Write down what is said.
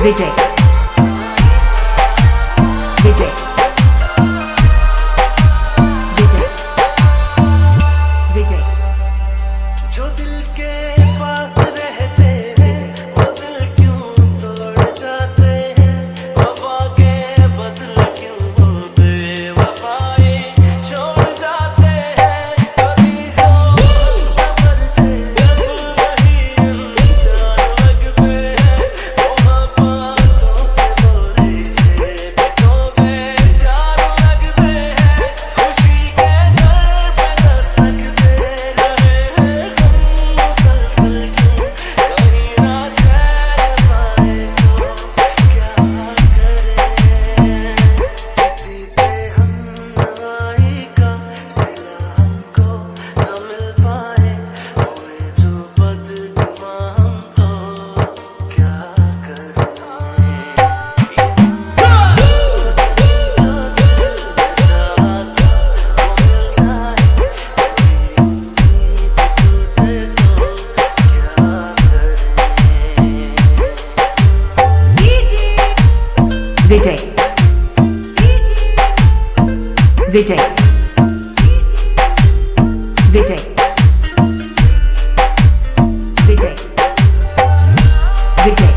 विजय विजय विजय विजय जो दिल के पास रहते हैं वो दिल क्यों तोड़ जाते हैं, वफा के बदले क्यों वो बेवफाई छोड़ जाते हैं। कभी जो सफर थे वही अनजान लगते हैं, मोहब्बतों के वो रिश्ते बिखो बेजान लगते हैं। खुशी के दर पे दस्तक दे रहे हैं मुसलसल क्यों, कहीं ना ठहर पाए तो क्या करें। किसी से हम नवाई का सिला हमको न मिल पाए, हुए जो बदगुमा हम तो क्या करें। ये विजय विजय विजय विजय विजय